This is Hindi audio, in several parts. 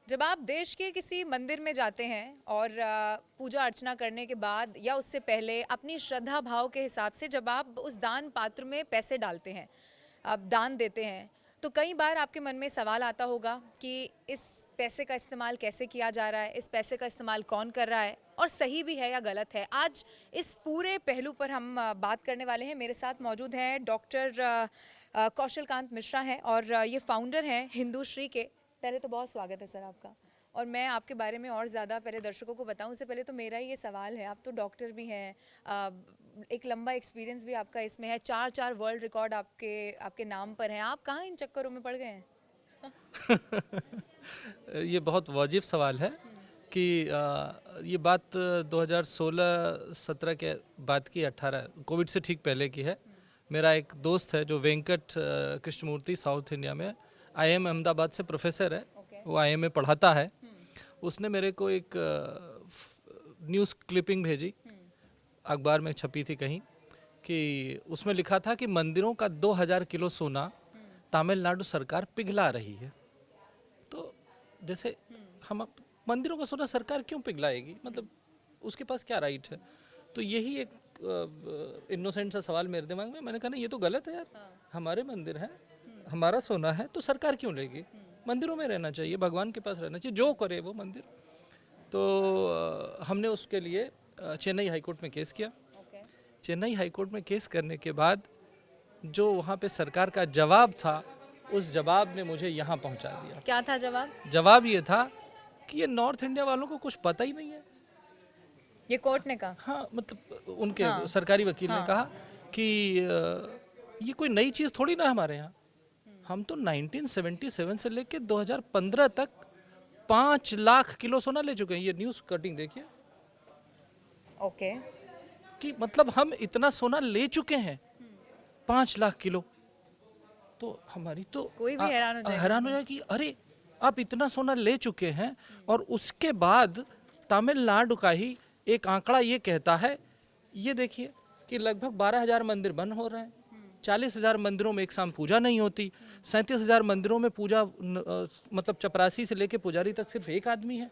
जब आप देश के किसी मंदिर में जाते हैं और पूजा अर्चना करने के बाद या उससे पहले अपनी श्रद्धा भाव के हिसाब से जब आप उस दान पात्र में पैसे डालते हैं, आप दान देते हैं, तो कई बार आपके मन में सवाल आता होगा कि इस पैसे का इस्तेमाल कैसे किया जा रहा है, इस पैसे का इस्तेमाल कौन कर रहा है और सही भी है या गलत है। आज इस पूरे पहलू पर हम बात करने वाले हैं। मेरे साथ मौजूद हैं डॉक्टर कौशल कांत मिश्रा हैं और ये फाउंडर हैं हिंदू श्री के। पहले तो बहुत स्वागत है सर आपका। और मैं आपके बारे में और ज़्यादा पहले दर्शकों को बताऊं उससे पहले तो मेरा ही ये सवाल है, आप तो डॉक्टर भी हैं, एक लंबा एक्सपीरियंस भी आपका इसमें है, चार वर्ल्ड रिकॉर्ड आपके आपके नाम पर हैं। आप कहाँ इन चक्करों में पड़ गए हैं? ये बहुत वाजिब सवाल है कि ये बात 2016-17 के बाद की, 18 कोविड से ठीक पहले की है। मेरा एक दोस्त है जो वेंकट कृष्णमूर्ति, साउथ इंडिया में IIM अहमदाबाद से प्रोफेसर है, वो IIM में पढ़ाता है। उसने मेरे को एक न्यूज़ क्लिपिंग भेजी, अखबार में छपी थी कहीं, कि उसमें लिखा था कि मंदिरों का 2000 किलो सोना तमिलनाडु सरकार पिघला रही है। तो जैसे हम मंदिरों का सोना सरकार क्यों पिघलाएगी, मतलब उसके पास क्या राइट है? तो यही एक इनोसेंट सा सवाल मेरे दिमाग में। मैंने कहा ना, ये तो गलत है यार। हमारे मंदिर है, हमारा सोना है, तो सरकार क्यों लेगी? मंदिरों में रहना चाहिए, भगवान के पास रहना चाहिए, जो करे वो मंदिर। तो हमने उसके लिए चेन्नई हाईकोर्ट में केस किया। चेन्नई हाईकोर्ट में केस करने के बाद जो वहाँ पे सरकार का जवाब था, उस जवाब ने मुझे यहाँ पहुँचा दिया। क्या था जवाब? जवाब ये था कि ये नॉर्थ इंडिया वालों को कुछ पता ही नहीं है। ये कोर्ट ने कहा? हाँ, मतलब उनके सरकारी वकील ने कहा कि ये कोई नई चीज़ थोड़ी ना हमारे यहाँ। हम तो 1977 से लेके 2015 तक 5 लाख किलो सोना ले चुके हैं। ये न्यूज़ कटिंग देखिए। ओके। कि मतलब हम इतना सोना ले चुके हैं, 5 लाख किलो। तो हमारी तो कोई भी हैरान हो जाए कि अरे, आप इतना सोना ले चुके हैं और उसके बाद तमिलनाडु का ही एक आंकड़ा ये कहता है, ये देखिए कि लगभग 12,000 मंदिर बंद हो रहे हैं, 40,000 मंदिरों में एक शाम पूजा नहीं होती, 37,000 मंदिरों में पूजा मतलब चपरासी से लेके पुजारी तक सिर्फ एक आदमी है।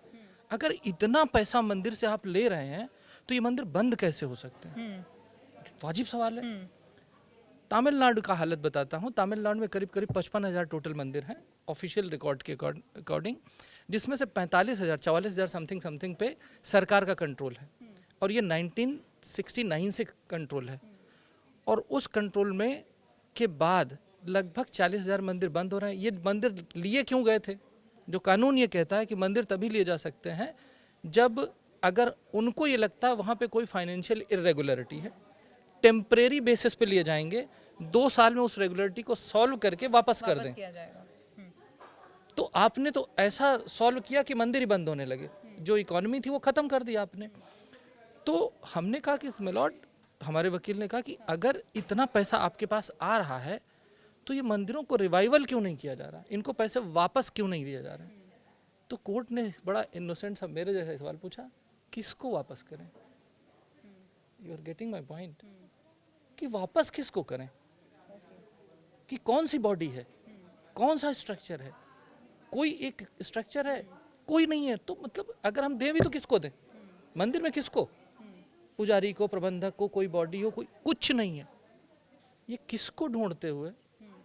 अगर इतना पैसा मंदिर से आप ले रहे हैं तो ये मंदिर बंद कैसे हो सकते हैं? वाजिब सवाल है। तमिलनाडु का हालत बताता हूँ। तमिलनाडु में करीब करीब 55,000 टोटल मंदिर हैं ऑफिशियल रिकॉर्ड के अकॉर्डिंग, जिसमें से 45,000 44,000 समथिंग पे सरकार का कंट्रोल है, और ये 1969 से कंट्रोल है। और उस कंट्रोल में के बाद लगभग 40,000 मंदिर बंद हो रहे हैं। ये मंदिर लिए क्यों गए थे? जो कानून ये कहता है कि मंदिर तभी लिए जा सकते हैं जब अगर उनको ये लगता है वहाँ पे कोई फाइनेंशियल इरेगुलरिटी है, टेम्परेरी बेसिस पे लिए जाएंगे, 2 साल में उस रेगुलरिटी को सॉल्व करके वापस कर दें। किया जाएगा। तो आपने तो ऐसा सॉल्व किया कि मंदिर ही बंद होने लगे, जो इकोनॉमी थी वो खत्म कर दी आपने। तो हमने कहा कि मिलॉर्ड, हमारे वकील ने कहा कि अगर इतना पैसा आपके पास आ रहा है तो ये मंदिरों को रिवाइवल क्यों नहीं किया जा रहा, इनको पैसे वापस क्यों नहीं दिया जा रहा है? तो कोर्ट ने बड़ा इनोसेंट सा मेरे जैसा सवाल पूछा, किसको वापस करें? You are getting my point, कि वापस किसको करें, कि कौन सी बॉडी है, कौन सा स्ट्रक्चर है? कोई एक स्ट्रक्चर है, कोई नहीं है। तो मतलब अगर हम दें भी तो किसको दें? मंदिर में किसको? पुजारी को, प्रबंधक को, कोई बॉडी हो, कोई कुछ नहीं है। ये किसको ढूंढते हुए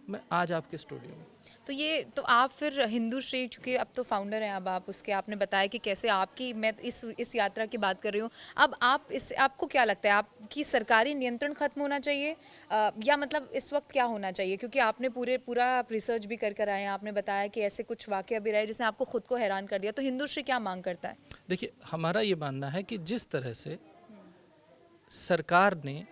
मैं आज आपके स्टूडियो में। तो ये तो आप फिर हिंदू श्री, क्योंकि अब तो फाउंडर हैं अब आप उसके, आपने बताया कि कैसे आपकी, मैं इस यात्रा की बात कर रही हूँ। अब आप इस, आपको क्या लगता है आपकी सरकारी नियंत्रण खत्म होना चाहिए या मतलब इस वक्त क्या होना चाहिए? क्योंकि आपने पूरा रिसर्च भी कर आए हैं, आपने बताया कि ऐसे कुछ वाकया भी रहे जिसने आपको खुद को हैरान कर दिया। तो हिंदू श्री क्या मांग करता है? देखिए, हमारा ये मानना है कि जिस तरह से सरकार ने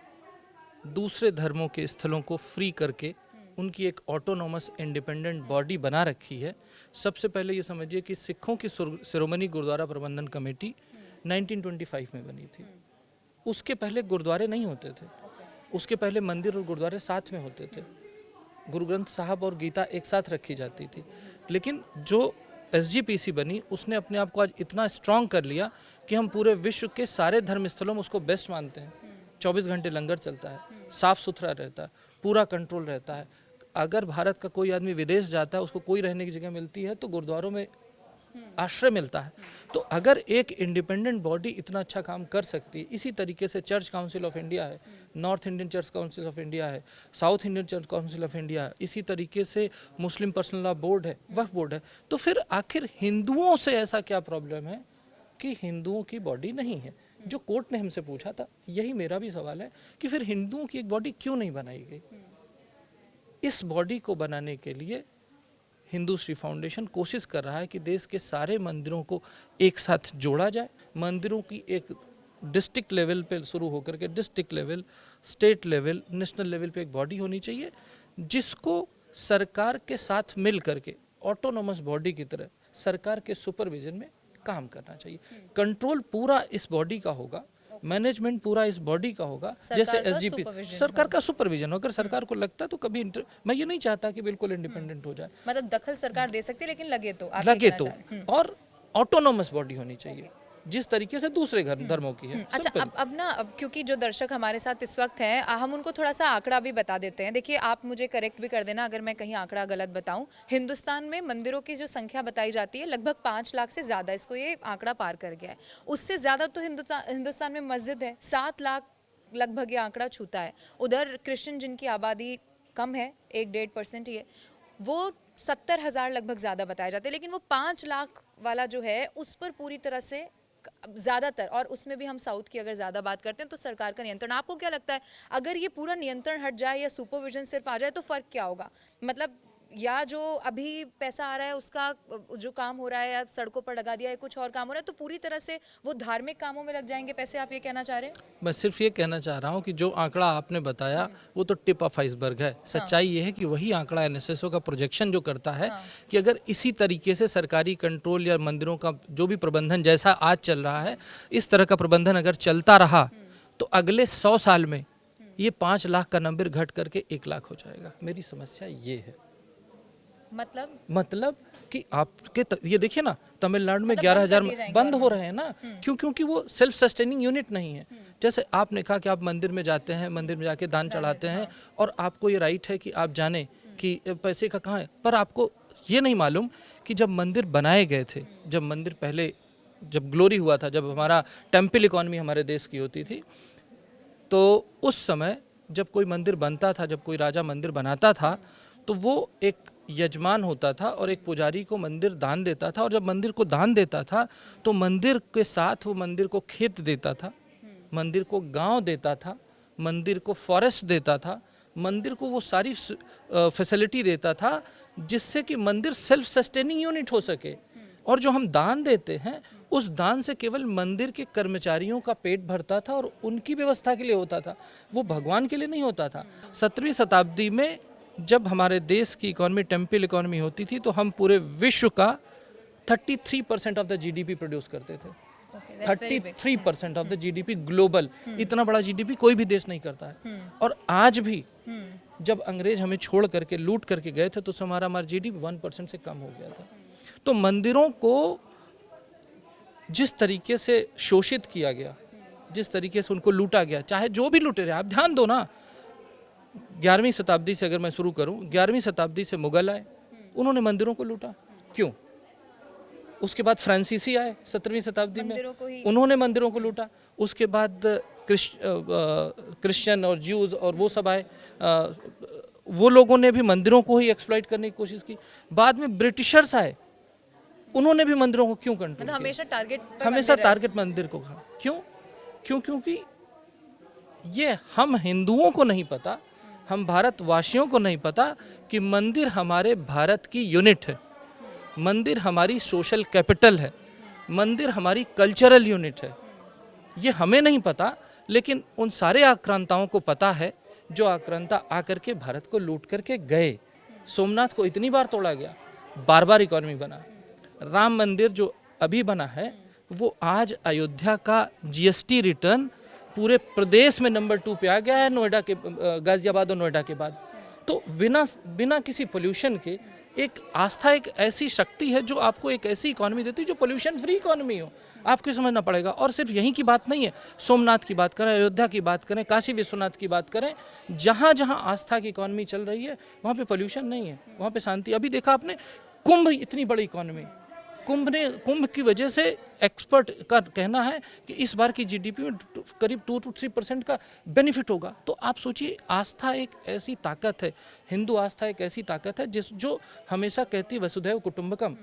दूसरे धर्मों के स्थलों को फ्री करके उनकी एक ऑटोनोमस इंडिपेंडेंट बॉडी बना रखी है। सबसे पहले ये समझिए कि सिखों की शिरोमणि गुरुद्वारा प्रबंधन कमेटी 1925 में बनी थी। उसके पहले गुरुद्वारे नहीं होते थे, उसके पहले मंदिर और गुरुद्वारे साथ में होते थे, गुरु ग्रंथ साहब और गीता एक साथ रखी जाती थी। लेकिन जो SGPC बनी, उसने अपने आप को आज इतना स्ट्रांग कर लिया कि हम पूरे विश्व के सारे धर्म स्थलों में उसको बेस्ट मानते हैं। 24 घंटे लंगर चलता है, साफ सुथरा रहता है, पूरा कंट्रोल रहता है। अगर भारत का कोई आदमी विदेश जाता है, उसको कोई रहने की जगह मिलती है तो गुरुद्वारों में आश्रय मिलता है। तो अगर एक इंडिपेंडेंट बॉडी इतना अच्छा काम कर सकती है, इसी तरीके से चर्च काउंसिल ऑफ इंडिया है, North Indian Church Council of India है, South Indian Church Council of India है, इसी तरीके से मुस्लिम पर्सनल लॉ बोर्ड है, वक्फ बोर्ड है, तो फिर आखिर हिंदुओं से ऐसा क्या प्रॉब्लम है कि हिंदुओं की बॉडी नहीं है? जो कोर्ट ने हमसे पूछा था, यही मेरा भी सवाल है कि फिर हिंदुओं की एक बॉडी क्यों नहीं बनाई गई? इस बॉडी को बनाने के लिए हिंदू श्री फाउंडेशन कोशिश कर रहा है कि देश के सारे मंदिरों को एक साथ जोड़ा जाए। मंदिरों की एक डिस्ट्रिक्ट लेवल पे शुरू होकर के district level, state level, national level पे एक बॉडी होनी चाहिए जिसको सरकार के साथ मिल करके ऑटोनोमस बॉडी की तरह सरकार के सुपरविजन में काम करना चाहिए। कंट्रोल पूरा इस बॉडी का होगा, मैनेजमेंट पूरा इस बॉडी का होगा, जैसे एसजीपी सरकार का सुपरविजन। अगर सरकार को लगता है तो कभी मैं ये नहीं चाहता कि बिल्कुल इंडिपेंडेंट हो जाए, मतलब दखल सरकार दे सकती है, लेकिन लगे तो और ऑटोनोमस बॉडी होनी चाहिए जिस तरीके से दूसरे धर्मों की है। अच्छा, अब क्योंकि जो दर्शक हमारे साथ इस वक्त हैं, हम उनको थोड़ा सा आंकड़ा भी बता देते हैं। देखिए, आप मुझे करेक्ट भी कर देना अगर मैं कहीं आंकड़ा गलत बताऊं। हिंदुस्तान में मंदिरों की जो संख्या बताई जाती है लगभग 5 लाख से ज़्यादा, इसको ये आंकड़ा पार कर गया है। उससे ज़्यादा तो हिंदुस्तान में मस्जिद है, 7 लाख लगभग ये आंकड़ा छूता है। उधर क्रिश्चियन जिनकी आबादी कम है, 1-1.5% ही है, वो 70,000 लगभग ज़्यादा बताया जाता है। लेकिन वो 5 लाख वाला जो है उस पर पूरी तरह से ज़्यादातर, और उसमें भी हम साउथ की अगर ज़्यादा बात करते हैं तो सरकार का नियंत्रण। आपको क्या लगता है, अगर ये पूरा नियंत्रण हट जाए या सुपरविजन सिर्फ आ जाए तो फ़र्क क्या होगा? मतलब या जो अभी पैसा आ रहा है उसका जो काम हो रहा है या सड़कों पर लगा दिया है, कुछ और काम हो रहा है, तो पूरी तरह से वो धार्मिक कामों में लग जाएंगे पैसे, आप ये कहना चाह रहे हैं? मैं सिर्फ ये कहना चाह रहा हूँ कि जो आंकड़ा आपने बताया वो तो टिप ऑफ आइसबर्ग है। सच्चाई ये है कि वही आंकड़ा एनएसएसओ का प्रोजेक्शन जो करता है कि अगर इसी तरीके से सरकारी कंट्रोल या मंदिरों का जो भी प्रबंधन जैसा आज चल रहा है, इस तरह का प्रबंधन अगर चलता रहा तो अगले 100 साल में ये 5 लाख का नंबर घट करके 1 लाख हो जाएगा। मेरी समस्या ये है। मतलब कि आपके ये देखिए ना, तमिलनाडु में 11,000 बंद हो रहे हैं ना, क्योंकि वो सेल्फ सस्टेनिंग यूनिट नहीं है। जैसे आपने कहा कि आप मंदिर में जाते हैं, मंदिर में जाके दान चढ़ाते हैं, और आपको ये राइट है कि आप जाने कि पैसे का कहाँ है, पर आपको ये नहीं मालूम कि जब मंदिर बनाए गए थे, जब मंदिर पहले जब ग्लोरी हुआ था, जब हमारा टेम्पल इकॉनमी हमारे देश की होती थी, तो उस समय जब कोई मंदिर बनता था, जब कोई राजा मंदिर बनाता था, तो वो एक यजमान होता था और एक पुजारी को मंदिर दान देता था। और जब मंदिर को दान देता था तो मंदिर के साथ वो मंदिर को खेत देता था, मंदिर को गांव देता था, मंदिर को फॉरेस्ट देता था, मंदिर को वो सारी फैसिलिटी देता था जिससे कि मंदिर सेल्फ सस्टेनिंग यूनिट हो सके। और जो हम दान देते हैं उस दान से केवल मंदिर के कर्मचारियों का पेट भरता था और उनकी व्यवस्था के लिए होता था, वो भगवान के लिए नहीं होता था। 17वीं शताब्दी में जब हमारे देश की इकॉनमी टेम्पल इकॉनमी होती थी तो हम पूरे विश्व का 33% ऑफ द जीडीपी प्रोड्यूस करते थे। 33% ऑफ द जीडीपी ग्लोबल। इतना बड़ा जीडीपी कोई भी देश नहीं करता है। और आज भी जब अंग्रेज हमें छोड़ करके लूट करके गए थे तो हमारा जीडीपी 1% से कम हो गया था। तो मंदिरों को जिस तरीके से शोषित किया गया, जिस तरीके से उनको लूटा गया, चाहे जो भी लूटे रहे, आप ध्यान दो ना, 11वीं शताब्दी से अगर मैं शुरू करूं, 11वीं शताब्दी से मुगल आए, उन्होंने मंदिरों को लूटा, क्यों? उसके बाद फ्रांसीसी आए 17वीं शताब्दी में, उन्होंने मंदिरों को लूटा। उसके बाद क्रिश्चियन और ज्यूज और वो सब आए, वो लोगों ने भी मंदिरों को ही एक्सप्लॉइट करने की कोशिश की। बाद में ब्रिटिशर्स आए, उन्होंने भी मंदिरों को क्यों कंट्रोल किया? हमेशा टारगेट मंदिर को। क्यों? क्योंकि ये हम हिंदुओं को नहीं पता, हम भारतवासियों को नहीं पता कि मंदिर हमारे भारत की यूनिट है, मंदिर हमारी सोशल कैपिटल है, मंदिर हमारी कल्चरल यूनिट है। ये हमें नहीं पता, लेकिन उन सारे आक्रांताओं को पता है जो आक्रांता आकर के भारत को लूट करके गए। सोमनाथ को इतनी बार तोड़ा गया, बार बार इकॉनमी बना। राम मंदिर जो अभी बना है वो आज अयोध्या का जीएसटी रिटर्न पूरे प्रदेश में नंबर 2 पे आ गया है, नोएडा के, गाजियाबाद और नोएडा के बाद। तो बिना किसी पोल्यूशन के एक आस्था एक ऐसी शक्ति है जो आपको एक ऐसी इकॉनमी देती है जो पोल्यूशन फ्री इकॉनमी हो। आपको समझना पड़ेगा। और सिर्फ यहीं की बात नहीं है, सोमनाथ की बात करें, अयोध्या की बात करें, काशी विश्वनाथ की बात करें, जहाँ जहाँ आस्था की इकॉनमी चल रही है वहाँ पे पोल्यूशन नहीं है, वहाँ पे शांति। अभी देखा आपने कुंभ, इतनी बड़ी इकॉनमी, कुंभ की वजह से एक्सपर्ट का कहना है कि इस बार की जीडीपी में करीब 2 to 3% का बेनिफिट होगा। तो आप सोचिए, आस्था एक ऐसी ताकत है, हिंदू आस्था एक ऐसी ताकत है जो हमेशा कहती है वसुधैव कुटुंबकम,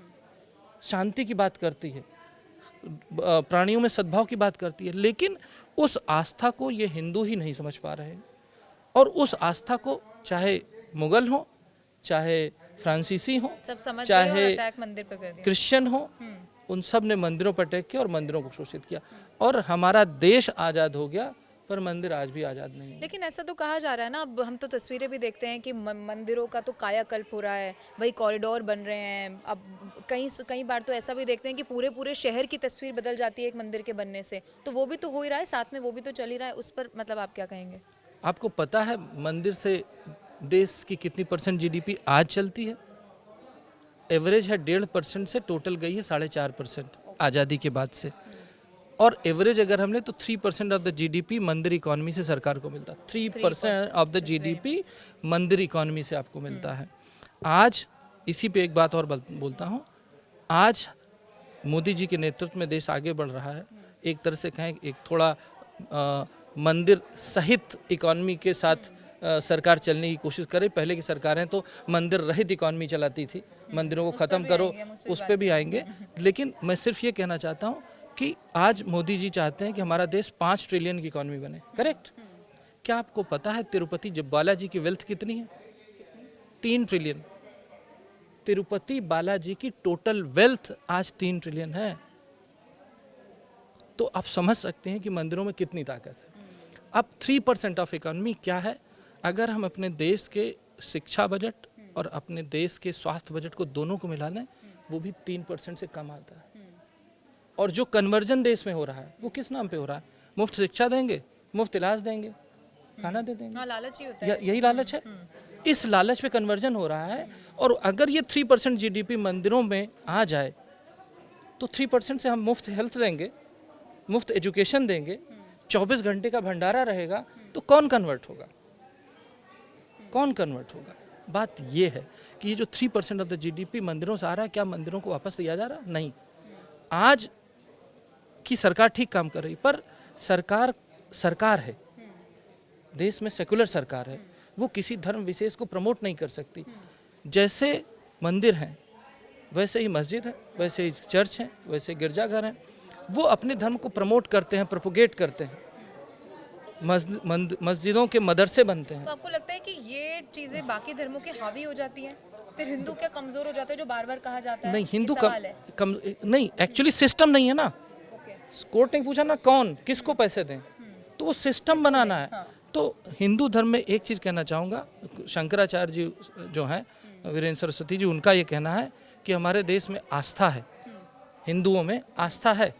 शांति की बात करती है, प्राणियों में सद्भाव की बात करती है। लेकिन उस आस्था को ये हिंदू ही नहीं समझ पा रहे हैं, और उस आस्था को चाहे मुगल हो, चाहे फ्रांसीसी हो, सब समझ गए और चाहे अटैक मंदिर पे कर दिया। क्रिश्चियन हो, उन सब ने मंदिरों पर अटैक किया और मंदिरों को शोषित किया, और हमारा देश आज़ाद हो गया पर मंदिर आज भी आज़ाद नहीं है। लेकिन ऐसा तो कहा जा रहा है ना, अब हम तो तस्वीरें भी देखते हैं कि मंदिरों का तो कायाकल्प हो रहा है, वही कॉरिडोर बन रहे हैं। अब कई बार तो ऐसा भी देखते हैं कि पूरे पूरे शहर की तस्वीर बदल जाती है एक मंदिर के बनने से। तो वो भी तो हो ही रहा है, साथ में वो भी तो चल ही रहा है। उस पर मतलब आप क्या कहेंगे? आपको पता है मंदिर से देश की कितनी % जीडीपी आज चलती है? एवरेज है 1.5% से, टोटल गई है 4.5% आज़ादी के बाद से। और एवरेज अगर हम ले तो 3% ऑफ द जीडीपी मंदिर इकोनॉमी से सरकार को मिलता है। 3% ऑफ द जीडीपी मंदिर इकोनॉमी से आपको मिलता है। आज इसी पे एक बात और बोलता हूँ, आज मोदी जी के नेतृत्व में देश आगे बढ़ रहा है। एक तरह से कहें, एक थोड़ा मंदिर सहित इकोनॉमी के साथ सरकार चलने की कोशिश करे। पहले की सरकारें तो मंदिर रहित इकोनॉमी चलाती थी, मंदिरों को ख़त्म करो, उस पर भी आएंगे। लेकिन मैं सिर्फ ये कहना चाहता हूँ कि आज मोदी जी चाहते हैं कि हमारा देश 5 ट्रिलियन की इकोनॉमी बने, करेक्ट? क्या आपको पता है तिरुपति जब बालाजी की वेल्थ कितनी है? 3 ट्रिलियन। तिरुपति बालाजी की टोटल वेल्थ आज 3 ट्रिलियन है। तो आप समझ सकते हैं कि मंदिरों में कितनी ताकत है। अब 3% ऑफ इकोनॉमी क्या है? अगर हम अपने देश के शिक्षा बजट और अपने देश के स्वास्थ्य बजट को दोनों को मिला लें, वो भी 3% से कम आता है। और जो कन्वर्जन देश में हो रहा है वो किस नाम पे हो रहा है? मुफ्त शिक्षा देंगे, मुफ्त इलाज देंगे, खाना दे देंगे। हाँ, लालच ही होता है। यही लालच है। इस लालच पे कन्वर्जन हो रहा है। और अगर ये 3% जीडीपी मंदिरों में आ जाए तो 3% से हम मुफ्त हेल्थ देंगे, मुफ्त एजुकेशन देंगे, 24 घंटे का भंडारा रहेगा, तो कौन कन्वर्ट होगा? कौन कन्वर्ट होगा? बात ये है कि ये जो 3% ऑफ द जीडीपी मंदिरों से आ रहा है, क्या मंदिरों को वापस दिया जा रहा? नहीं। आज की सरकार ठीक काम कर रही, पर सरकार है, देश में सेकुलर सरकार है, वो किसी धर्म विशेष को प्रमोट नहीं कर सकती। जैसे मंदिर हैं वैसे ही मस्जिद है, वैसे ही चर्च है, वैसे गिरजाघर हैं, वो अपने धर्म को प्रमोट करते हैं, प्रोपोगेट करते हैं। मस्जिदों के मदरसे बनते हैं। तो आपको लगता है कि ये चीजें बाकी धर्मों के हावी हो जाती हैं, फिर हिंदू क्या कमजोर हो जाते हैं, जो बार बार कहा जाता है? नहीं, हिंदू ये सवाल है। नहीं, एक्चुअली सिस्टम नहीं है ना। ओके। कोर्ट ने पूछा ना कौन किसको पैसे दें, तो वो सिस्टम बनाना है। हाँ। तो हिंदू धर्म में एक चीज़ कहना चाहूँगा, शंकराचार्य जी जो हैं, वीरेंद्र सरस्वती जी, उनका ये कहना है कि हमारे देश में आस्था है, हिंदुओं में आस्था है,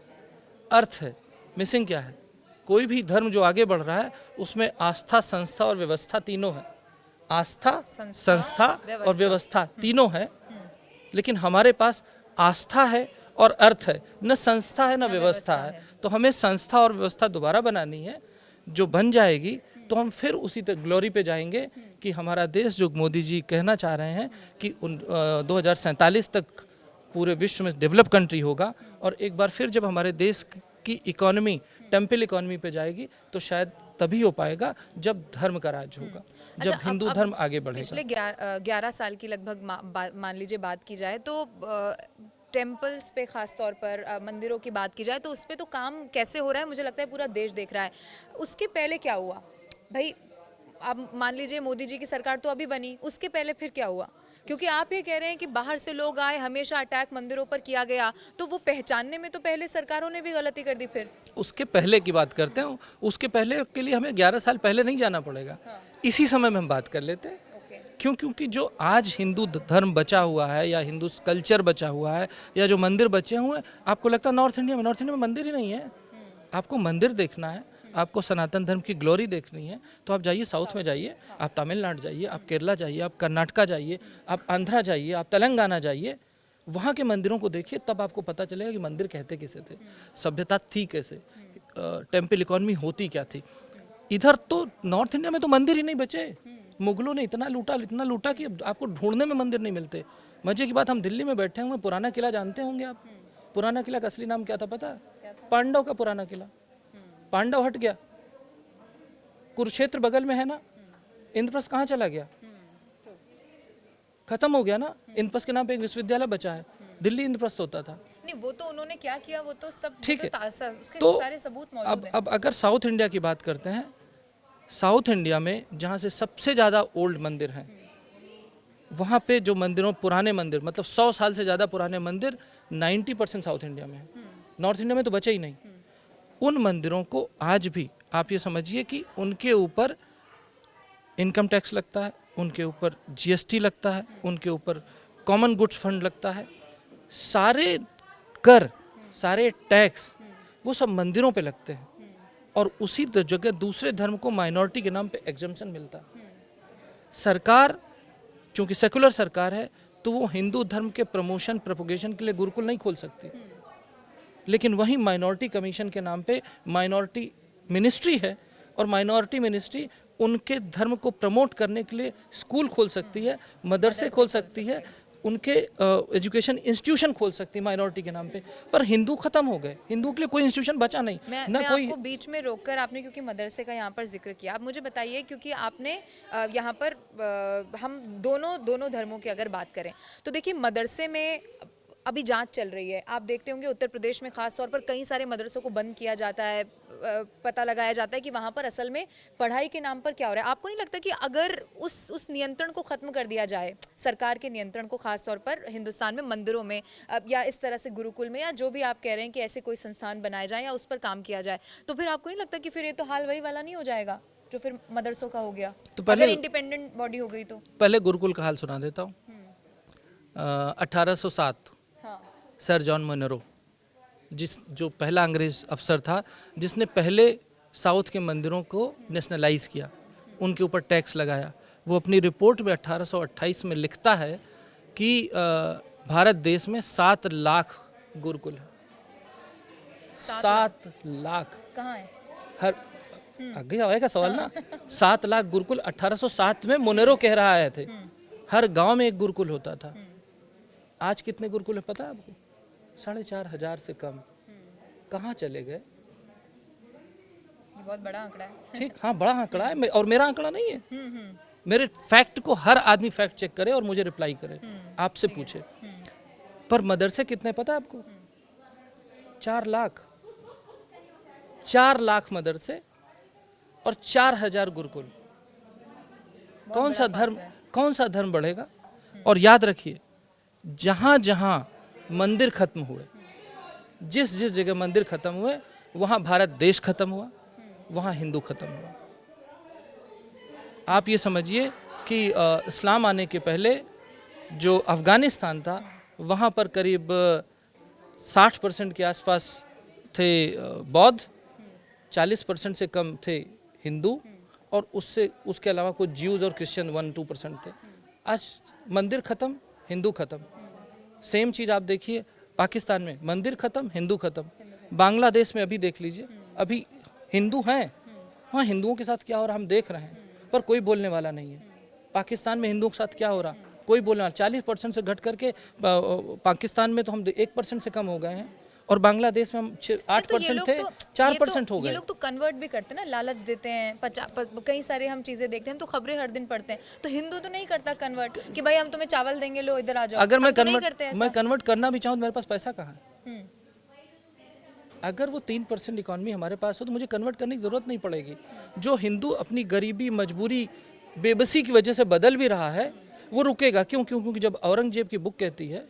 अर्थ है। मिसिंग क्या है? कोई भी धर्म जो आगे बढ़ रहा है उसमें आस्था, संस्था और व्यवस्था तीनों है। आस्था, संस्था और व्यवस्था तीनों है। लेकिन हमारे पास आस्था है और अर्थ है, न संस्था है न व्यवस्था है। तो हमें संस्था और व्यवस्था दोबारा बनानी है। जो बन जाएगी तो हम फिर उसी तक ग्लोरी पे जाएंगे कि हमारा देश, जो मोदी जी कहना चाह रहे हैं कि 2047 तक पूरे विश्व में डेवलप कंट्री होगा। और एक बार फिर जब हमारे देश की इकोनॉमी टेम्पल इकोनॉमी पे जाएगी तो शायद तभी हो पाएगा जब धर्म का राज होगा, जब अच्छा, हिंदू धर्म आगे बढ़ेगा। पिछले 11 साल की लगभग मान लीजिए बात की जाए तो टेम्पल्स पे खास तौर पर मंदिरों की बात की जाए तो उस पे तो काम कैसे हो रहा है, मुझे लगता है पूरा देश देख रहा है। उसके पहले क्या हुआ भाई? अब मान लीजिए मोदी जी की सरकार तो अभी बनी, उसके पहले फिर क्या हुआ? क्योंकि आप ये कह रहे हैं कि बाहर से लोग आए, हमेशा अटैक मंदिरों पर किया गया, तो वो पहचानने में तो पहले सरकारों ने भी गलती कर दी। फिर उसके पहले की बात करते हैं। उसके पहले के लिए हमें 11 साल पहले नहीं जाना पड़ेगा। इसी समय में हम बात कर लेते हैं। क्यों? क्योंकि जो आज हिंदू धर्म बचा हुआ है या हिंदू कल्चर बचा हुआ है या जो मंदिर बचे हुए हैं, आपको लगता है नॉर्थ इंडिया में मंदिर ही नहीं है। आपको मंदिर देखना है, आपको सनातन धर्म की ग्लोरी देखनी है तो आप जाइए साउथ में, जाइए आप तमिलनाडु जाइए, आप केरला जाइए, आप कर्नाटका जाइए, आप आंध्रा जाइए, आप तेलंगाना जाइए, वहाँ के मंदिरों को देखिए, तब आपको पता चलेगा कि मंदिर कहते किसे थे, सभ्यता थी कैसे, टेम्पल इकोनॉमी होती क्या थी। इधर तो नॉर्थ इंडिया में तो मंदिर ही नहीं बचे। मुगलों ने इतना लूटा कि अब आपको ढूंढने में मंदिर नहीं मिलते। मजे की बात, हम दिल्ली में बैठे हुए, पुराना किला जानते होंगे आप? पुराना किला का असली नाम क्या था पता है? पांडव का पुराना किला। पांडव हट गया, कुरुक्षेत्र बगल में है ना, इंद्रप्रस्थ कहाँ चला गया? खत्म हो गया ना। इंद्रप्रस्थ के नाम पे एक विश्वविद्यालय बचा है, दिल्ली इंद्रप्रस्थ होता था। नहीं, वो तो उन्होंने क्या किया वो तो सब ठीक है, उसके तो सारे सबूत मौजूद हैं। अब अगर साउथ इंडिया की बात करते हैं, साउथ इंडिया में जहाँ से सबसे ज़्यादा ओल्ड मंदिर हैं, वहाँ पे जो मंदिरों, पुराने मंदिर, मतलब 100 साल से ज़्यादा पुराने मंदिर 90% साउथ इंडिया में है। नॉर्थ इंडिया में तो बचे ही नहीं। उन मंदिरों को आज भी आप ये समझिए कि उनके ऊपर इनकम टैक्स लगता है, उनके ऊपर जीएसटी लगता है, उनके ऊपर कॉमन गुड्स फंड लगता है, सारे कर, सारे टैक्स वो सब मंदिरों पे लगते हैं। और उसी जगह दूसरे धर्म को माइनॉरिटी के नाम पे एग्जम्पशन मिलता है। सरकार चूंकि सेकुलर सरकार है, तो वो हिंदू धर्म के प्रमोशन प्रोपोगेशन के लिए गुरुकुल नहीं खोल सकती, लेकिन वहीं माइनॉरिटी कमीशन के नाम पे माइनॉरिटी मिनिस्ट्री है, और माइनॉरिटी मिनिस्ट्री उनके धर्म को प्रमोट करने के लिए स्कूल खोल सकती है, मदरसे खोल सकती है, उनके एजुकेशन इंस्टीट्यूशन खोल सकती है माइनॉरिटी के नाम पे। पर हिंदू खत्म हो गए, हिंदू के लिए कोई इंस्टीट्यूशन बचा नहीं। मैं आपको बीच में रोककर, आपने क्योंकि मदरसे का यहाँ पर जिक्र किया, आप मुझे बताइए, क्योंकि आपने यहाँ पर हम दोनों धर्मों की अगर बात करें तो देखिए, मदरसे में अभी जांच चल रही है। आप देखते होंगे उत्तर प्रदेश में खास तौर पर कई सारे मदरसों को बंद किया जाता है, पता लगाया जाता है कि वहाँ पर असल में पढ़ाई के नाम पर क्या हो रहा है। आपको नहीं लगता कि अगर उस नियंत्रण को ख़त्म कर दिया जाए, सरकार के नियंत्रण को, खास तौर पर हिंदुस्तान में मंदिरों में, या इस तरह से गुरुकुल में, या जो भी आप कह रहे हैं कि ऐसे कोई संस्थान बनाए जाए या उस पर काम किया जाए, तो फिर आपको नहीं लगता कि फिर ये तो हाल वही वाला नहीं हो जाएगा जो फिर मदरसों का हो गया? तो पहले इंडिपेंडेंट बॉडी हो गई तो पहले गुरुकुल का हाल सुना देता हूँ। 1807 सर जॉन मोनरो, जो पहला अंग्रेज अफसर था, जिसने पहले साउथ के मंदिरों को नेशनलाइज किया, उनके ऊपर टैक्स लगाया, वो अपनी रिपोर्ट में 1828 में लिखता है कि भारत देश में 7 लाख गुरुकुल है। 7 लाख कहाँ है? हर आगे आएगा सवाल ना। 7 लाख गुरुकुल 1807 में मोनेरो कह रहा है थे। हर गांव में एक गुरुकुल होता था। आज कितने गुरुकुल है पता है आपको? 4,500 से कम। कहाँ चले गए? बहुत बड़ा आंकड़ा है। ठीक, हाँ बड़ा आंकड़ा है, और मेरा आंकड़ा नहीं है। मेरे फैक्ट को हर आदमी फैक्ट चेक करे और मुझे रिप्लाई करे, आपसे पूछे। पर मदरसे कितने पता है आपको? 4 लाख। 4 लाख मदरसे और 4,000 गुरुकुल। कौन सा धर्म बढ़ेगा? और याद रखिए, जहां जहां मंदिर खत्म हुए, जिस जगह मंदिर खत्म हुए, वहां भारत देश खत्म हुआ, वहां हिंदू खत्म हुआ। आप ये समझिए कि इस्लाम आने के पहले जो अफगानिस्तान था, वहां पर करीब 60% के आसपास थे बौद्ध, 40% से कम थे हिंदू, और उसके अलावा कुछ ज्यूज और क्रिश्चियन 1-2% थे। आज मंदिर खत्म, हिंदू खत्म। सेम चीज़ आप देखिए पाकिस्तान में, मंदिर खत्म, हिंदू खत्म। बांग्लादेश में अभी देख लीजिए, अभी हिंदू हैं, हाँ हिंदुओं के साथ क्या हो रहा हम देख रहे हैं, पर कोई बोलने वाला नहीं है। पाकिस्तान में हिंदुओं के साथ क्या हो रहा, कोई बोलने वाला। 40% से घट करके पाकिस्तान में तो हम 1% से कम हो गए हैं, और बांग्लादेश में हम 8% थे, 4% हो गए। ये लोग तो कन्वर्ट भी करते हैं ना, लालच देते हैं, कई सारे हम चीजें देखते हैं, हम तो खबरें हर दिन पढ़ते हैं। तो हिंदू तो नहीं करता कन्वर्ट कि भाई हम तुम्हें चावल देंगे, लो इधर आ जाओ। अगर मैं कन्वर्ट कन्वर्ट करना भी चाहूँ तो मेरे पास पैसा कहाँ है? अगर वो 3% इकॉनमी हमारे पास हो तो मुझे कन्वर्ट करने की जरूरत नहीं पड़ेगी। जो हिंदू अपनी गरीबी, मजबूरी, बेबसी की वजह से बदल भी रहा है, वो रुकेगा क्यों? क्योंकि जब औरंगजेब की बुक कहती है,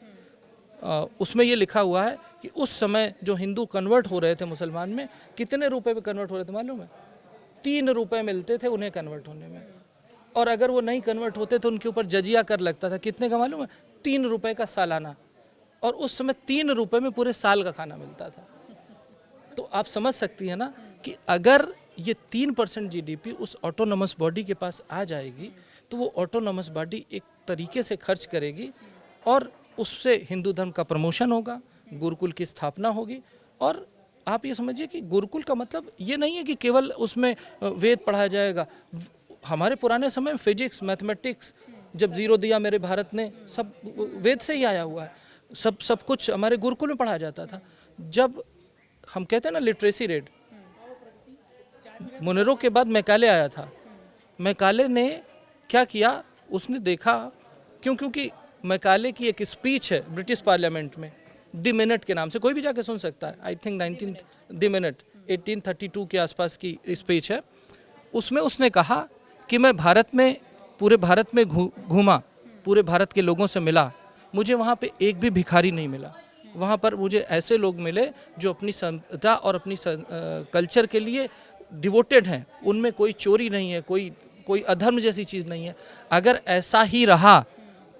उसमें ये लिखा हुआ है कि उस समय जो हिंदू कन्वर्ट हो रहे थे मुसलमान में, कितने रुपए पे कन्वर्ट हो रहे थे मालूम है? 3 रुपए मिलते थे उन्हें कन्वर्ट होने में, और अगर वो नहीं कन्वर्ट होते तो उनके ऊपर जजिया कर लगता था। कितने का मालूम है? 3 रुपए का सालाना, और उस समय 3 रुपए में पूरे साल का खाना मिलता था। तो आप समझ सकती है ना कि अगर ये 3% जीडीपी उस ऑटोनोमस बॉडी के पास आ जाएगी, तो वो ऑटोनोमस बॉडी एक तरीके से खर्च करेगी, और उससे हिंदू धर्म का प्रमोशन होगा, गुरुकुल की स्थापना होगी। और आप ये समझिए कि गुरुकुल का मतलब ये नहीं है कि केवल उसमें वेद पढ़ाया जाएगा। हमारे पुराने समय में फिजिक्स, मैथमेटिक्स, जब जीरो दिया मेरे भारत ने, सब वेद से ही आया हुआ है, सब कुछ हमारे गुरुकुल में पढ़ाया जाता था। जब हम कहते हैं ना लिटरेसी रेट, मुनेरो के बाद मैकाले आया था। मैकाले ने क्या किया, उसने देखा, क्योंकि मैकाले की एक स्पीच है ब्रिटिश पार्लियामेंट में, द मिनट के नाम से, कोई भी जाके सुन सकता है, आई थिंक 1832 के आसपास की स्पीच है। उसमें उसने कहा कि मैं भारत में, पूरे भारत में घूमा, पूरे भारत के लोगों से मिला, मुझे वहाँ पे एक भी भिखारी नहीं मिला। वहाँ पर मुझे ऐसे लोग मिले जो अपनी सभ्यता और अपनी कल्चर के लिए डिवोटेड हैं, उनमें कोई चोरी नहीं है, कोई अधर्म जैसी चीज़ नहीं है। अगर ऐसा ही रहा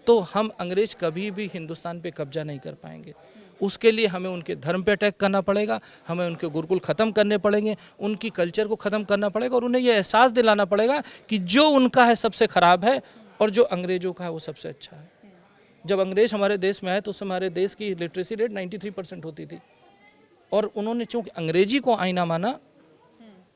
तो हम अंग्रेज कभी भी हिंदुस्तान पे कब्जा नहीं कर पाएंगे। उसके लिए हमें उनके धर्म पे अटैक करना पड़ेगा, हमें उनके गुरुकुल ख़त्म करने पड़ेंगे, उनकी कल्चर को ख़त्म करना पड़ेगा, और उन्हें यह एहसास दिलाना पड़ेगा कि जो उनका है सबसे ख़राब है और जो अंग्रेज़ों का है वो सबसे अच्छा है। जब अंग्रेज हमारे देश में आए तो उस हमारे देश की लिटरेसी रेट 93% होती थी, और उन्होंने चूँकि अंग्रेजी को आईना माना,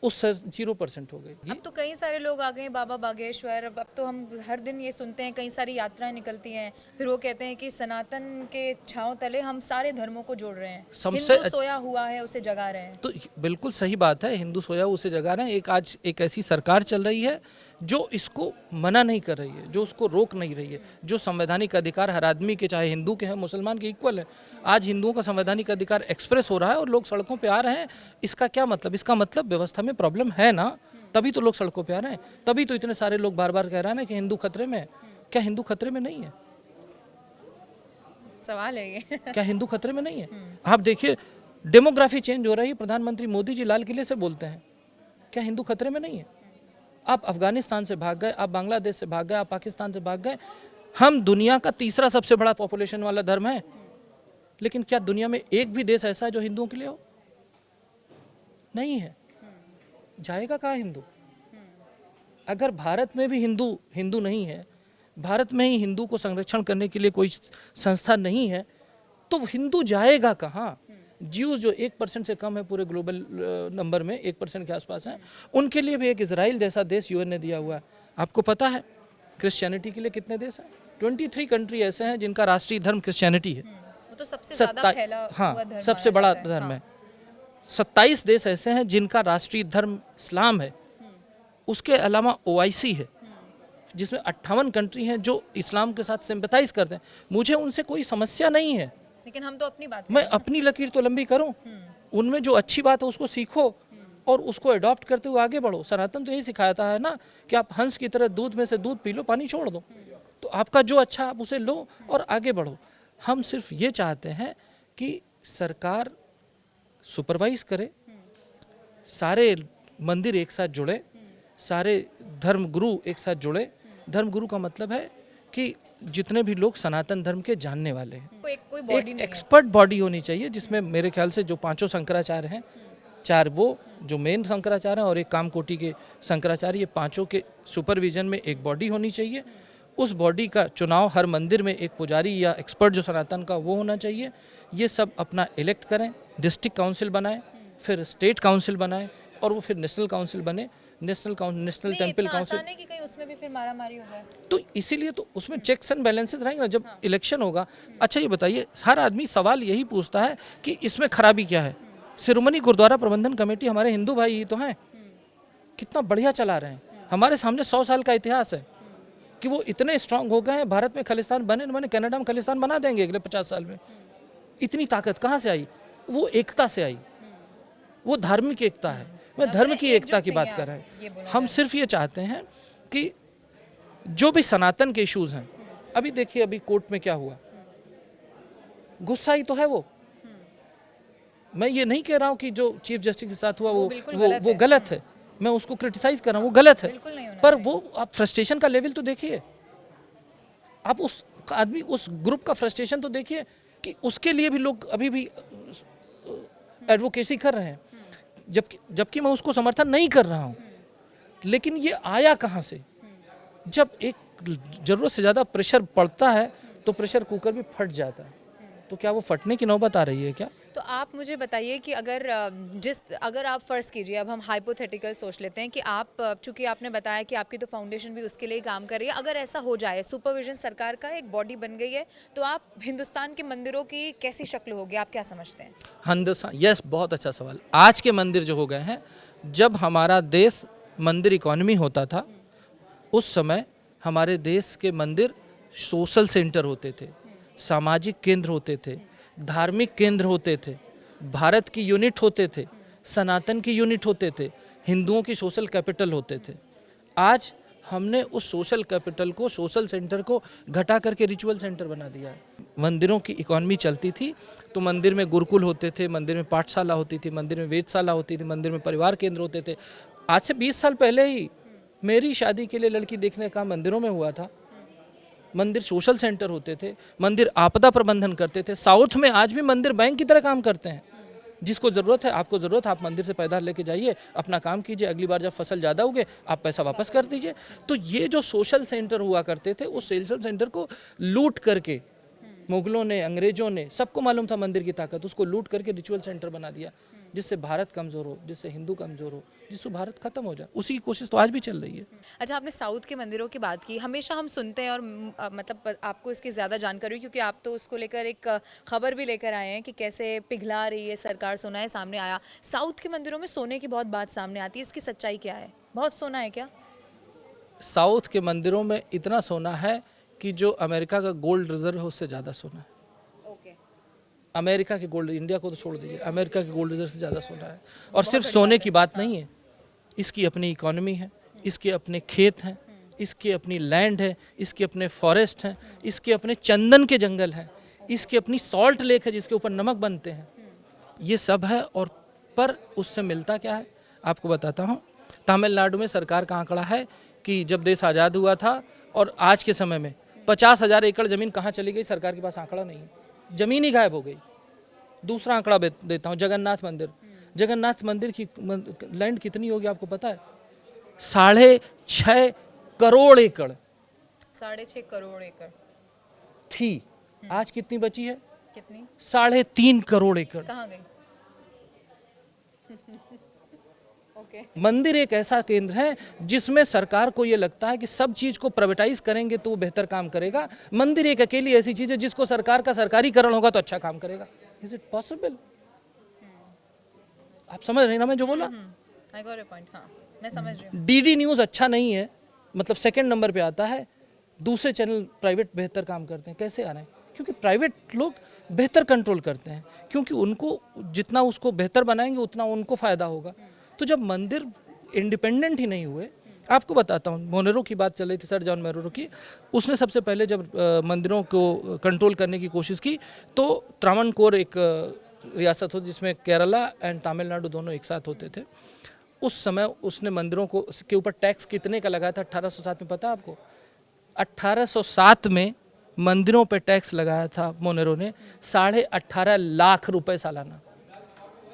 उस 0% हो गई। अब तो कई सारे लोग आ गए, बाबा बागेश्वर, अब तो हम हर दिन ये सुनते हैं, कई सारी यात्राएं निकलती हैं, फिर वो कहते हैं कि सनातन के छांव तले हम सारे धर्मों को जोड़ रहे हैं, हिंदू सोया हुआ है उसे जगा रहे हैं। तो बिल्कुल सही बात है, हिंदू सोया उसे जगा रहे हैं। आज एक ऐसी सरकार चल रही है जो इसको मना नहीं कर रही है, जो उसको रोक नहीं रही है, जो संवैधानिक अधिकार हर आदमी के, चाहे हिंदू के हैं मुसलमान के, इक्वल है। आज हिंदुओं का संवैधानिक अधिकार एक्सप्रेस हो रहा है और लोग सड़कों पे आ रहे हैं। इसका क्या मतलब? इसका मतलब व्यवस्था में प्रॉब्लम है ना, तभी तो लोग सड़कों पे आ रहे हैं, तभी तो इतने सारे लोग बार बार कह रहे हैं ना कि हिंदू खतरे में है। क्या हिंदू खतरे में नहीं है? सवाल है ये। क्या हिंदू खतरे में नहीं है? आप देखिए, डेमोग्राफी चेंज हो रही है, प्रधानमंत्री मोदी जी लाल किले से बोलते हैं। क्या हिंदू खतरे में नहीं है? आप अफगानिस्तान से भाग गए, आप बांग्लादेश से भाग गए, आप पाकिस्तान से भाग गए। हम दुनिया का तीसरा सबसे बड़ा पॉपुलेशन वाला धर्म है, लेकिन क्या दुनिया में एक भी देश ऐसा है जो हिंदुओं के लिए हो? नहीं है। जाएगा कहाँ हिंदू? अगर भारत में भी हिंदू नहीं है, भारत में ही हिंदू को संरक्षण करने के लिए कोई संस्था नहीं है, तो हिंदू जाएगा कहाँ? ज्यूज जो 1% से कम है पूरे ग्लोबल नंबर में, 1% के आसपास है, उनके लिए भी एक इजराइल जैसा देश यूएन ने दिया हुआ है। आपको पता है क्रिश्चियनिटी के लिए कितने देश हैं? 23 कंट्री ऐसे हैं जिनका राष्ट्रीय धर्म क्रिश्चियनिटी है। वो तो सबसे ज़्यादा फैला हुआ धर्म, सबसे बड़ा धर्म है। 27 देश ऐसे हैं जिनका राष्ट्रीय धर्म इस्लाम है। उसके अलावा OIC है, जिसमें 58 कंट्री हैं जो इस्लाम के साथ सिंपैथाइज करते हैं। मुझे उनसे कोई समस्या नहीं है, लेकिन हम तो अपनी बात, मैं अपनी लकीर तो लंबी करूं, उनमें जो अच्छी बात है उसको सीखो और उसको अडॉप्ट करते हुए आगे बढ़ो। सनातन तो यही सिखाता है ना कि आप हंस की तरह दूध में से दूध पी लो, पानी छोड़ दो। तो आपका जो अच्छा आप उसे लो और आगे बढ़ो। हम सिर्फ ये चाहते हैं कि सरकार सुपरवाइज करे, सारे मंदिर एक साथ जुड़े, सारे धर्म गुरु एक साथ जुड़े। धर्म गुरु का मतलब है कि जितने भी लोग सनातन धर्म के जानने वाले हैं, एक एक्सपर्ट बॉडी होनी चाहिए, जिसमें मेरे ख्याल से जो 5 शंकराचार्य हैं, 4 वो जो मेन शंकराचार्य हैं और एक कामकोटि के शंकराचार्य, ये 5 के सुपरविजन में एक बॉडी होनी चाहिए। उस बॉडी का चुनाव हर मंदिर में एक पुजारी या एक्सपर्ट जो सनातन का वो होना चाहिए। ये सब अपना इलेक्ट करें, डिस्ट्रिक्ट काउंसिल बनाएं, फिर स्टेट काउंसिल बनाएं और वो फिर नेशनल काउंसिल बने, नेशनल टेम्पल काउंसिल। कि कहीं उसमें भी फिर मारामारी हो जाए, तो इसीलिए तो उसमें चेक्स एंड बैलेंसेस रहेंगे ना जब इलेक्शन होगा। अच्छा ये बताइए, हर आदमी सवाल यही पूछता है कि इसमें खराबी क्या है? शिरोमणि गुरुद्वारा प्रबंधन कमेटी हमारे हिंदू भाई ही तो हैं, कितना बढ़िया चला रहे हैं। हमारे सामने 100 साल का इतिहास है कि वो इतने स्ट्रांग हो गए हैं। भारत में खालिस्तान बने न बने, कनाडा में खालिस्तान बना देंगे अगले 50 साल में। इतनी ताकत कहाँ से आई? वो एकता से आई, वो धार्मिक एकता है। मैं धर्म की एकता की बात कर रहे हैं। हम सिर्फ ये चाहते हैं कि जो भी सनातन के इश्यूज हैं, अभी देखिए अभी कोर्ट में क्या हुआ, गुस्सा ही तो है वो। मैं ये नहीं कह रहा हूँ कि जो चीफ जस्टिस के साथ हुआ वो गलत है, मैं उसको क्रिटिसाइज कर रहा हूँ, वो गलत है, पर वो आप फ्रस्ट्रेशन का लेवल तो देखिए, आप उस आदमी उस ग्रुप का फ्रस्ट्रेशन तो देखिए कि उसके लिए भी लोग अभी भी एडवोकेसी कर रहे हैं, जबकि मैं उसको समर्थन नहीं कर रहा हूँ। लेकिन ये आया कहाँ से? जब एक जरूरत से ज़्यादा प्रेशर पड़ता है तो प्रेशर कुकर भी फट जाता है। तो क्या वो फटने की नौबत आ रही है क्या? तो आप मुझे बताइए कि अगर आप फ़र्ज़ कीजिए, अब हम हाइपोथेटिकल सोच लेते हैं कि आप, चूँकि आपने बताया कि आपकी तो फाउंडेशन भी उसके लिए ही काम कर रही है, अगर ऐसा हो जाए, सुपरविज़न सरकार का एक बॉडी बन गई है, तो आप हिंदुस्तान के मंदिरों की कैसी शक्ल होगी, आप क्या समझते हैं? हिंदुस्तान, यस, बहुत अच्छा सवाल। आज के मंदिर जो हो गए हैं, जब हमारा देश मंदिर इकोनॉमी होता था, उस समय हमारे देश के मंदिर सोशल सेंटर होते थे, सामाजिक केंद्र होते थे, धार्मिक केंद्र होते थे, भारत की यूनिट होते थे, सनातन की यूनिट होते थे, हिंदुओं की सोशल कैपिटल होते थे। आज हमने उस सोशल कैपिटल को, सोशल सेंटर को घटा करके रिचुअल सेंटर बना दिया है। मंदिरों की इकोनॉमी चलती थी तो मंदिर में गुरुकुल होते थे, मंदिर में पाठशाला होती थी, मंदिर में वेदशाला होती थी, मंदिर में परिवार केंद्र होते थे। आज से 20 साल पहले ही मेरी शादी के लिए लड़की देखने का मंदिरों में हुआ था। मंदिर सोशल सेंटर होते थे, मंदिर आपदा प्रबंधन करते थे। साउथ में आज भी मंदिर बैंक की तरह काम करते हैं। जिसको ज़रूरत है, आपको ज़रूरत है, आप मंदिर से पैदा लेके जाइए, अपना काम कीजिए, अगली बार जब फसल ज़्यादा उगे आप पैसा वापस कर दीजिए। तो ये जो सोशल सेंटर हुआ करते थे, उस सोशल सेंटर को लूट करके मुगलों ने, अंग्रेजों ने, सबको मालूम था मंदिर की ताकत, उसको लूट करके रिचुअल सेंटर बना दिया, जिससे भारत कमज़ोर हो, जिससे हिंदू कमज़ोर हो, जिससे भारत खत्म हो जाए। उसी की कोशिश तो आज भी चल रही है। अच्छा, आपने साउथ के मंदिरों की बात की। हमेशा हम सुनते हैं और मतलब आपको इसकी ज़्यादा जानकारी हो, क्योंकि आप तो उसको लेकर एक खबर भी लेकर आए हैं कि कैसे पिघला रही है सरकार, सोना है सामने आया। साउथ के मंदिरों में सोने की बहुत बात सामने आती है, इसकी सच्चाई क्या है? बहुत सोना है क्या? साउथ के मंदिरों में इतना सोना है कि जो अमेरिका का गोल्ड रिजर्व है उससे ज़्यादा सोना है। ओके। अमेरिका के गोल्ड, इंडिया को तो छोड़ दीजिए, अमेरिका के गोल्ड रिजर्व से ज़्यादा सोना है। और सिर्फ सोने की बात नहीं है, इसकी अपनी इकोनॉमी है, इसके अपने खेत हैं, इसकी अपनी लैंड है, इसके अपने फॉरेस्ट हैं, इसके अपने चंदन के जंगल हैं, इसकी अपनी सॉल्ट लेक है जिसके ऊपर नमक बनते हैं। ये सब है। और पर उससे मिलता क्या है आपको बताता हूँ। तमिलनाडु में सरकार का आंकड़ा है कि जब देश आज़ाद हुआ था और आज के समय में 50,000 एकड़ ज़मीन कहाँ चली गई, सरकार के पास आंकड़ा नहीं है, ज़मीन ही गायब हो गई। दूसरा आंकड़ा देता हूँ, जगन्नाथ मंदिर। जगन्नाथ मंदिर की लैंड कितनी होगी आपको पता है? 6.5 करोड़ एकड़ 6.5 करोड़ एकड़। थी, आज कितनी बची है? कितनी? 3.5 करोड़ एकड़। कहाँ गई? ओके। मंदिर एक ऐसा केंद्र है जिसमें सरकार को ये लगता है कि सब चीज को प्राइवेटाइज करेंगे तो वो बेहतर काम करेगा। मंदिर एक अकेली ऐसी चीज है जिसको सरकार का सरकारीकरण होगा तो अच्छा काम करेगा। Is it possible? आप समझ रहे ना मैं जो बोला? I got your point. हाँ, मैं समझ रही हूँ। डीडी न्यूज अच्छा नहीं है, मतलब सेकंड नंबर पे आता है। दूसरे चैनल प्राइवेट बेहतर काम करते हैं। कैसे आ रहे हैं? क्योंकि प्राइवेट लोग बेहतर कंट्रोल करते हैं, क्योंकि उनको जितना उसको बेहतर बनाएंगे उतना उनको फायदा होगा। तो जब मंदिर इंडिपेंडेंट ही नहीं हुए, आपको बताता हूँ, मोनेरो की बात चल रही थी, सर जॉन मोनेरो की। उसने सबसे पहले जब मंदिरों को कंट्रोल करने की कोशिश की तो त्रावणकोर एक रियासत हो जिसमें केरला एंड तमिलनाडु दोनों एक साथ होते थे। उस समय उसने मंदिरों को के ऊपर टैक्स कितने का लगाया था 1807 में, पता है आपको? 1807 में मंदिरों पे टैक्स लगाया था मोनेरो ने 18.5 लाख रुपए सालाना।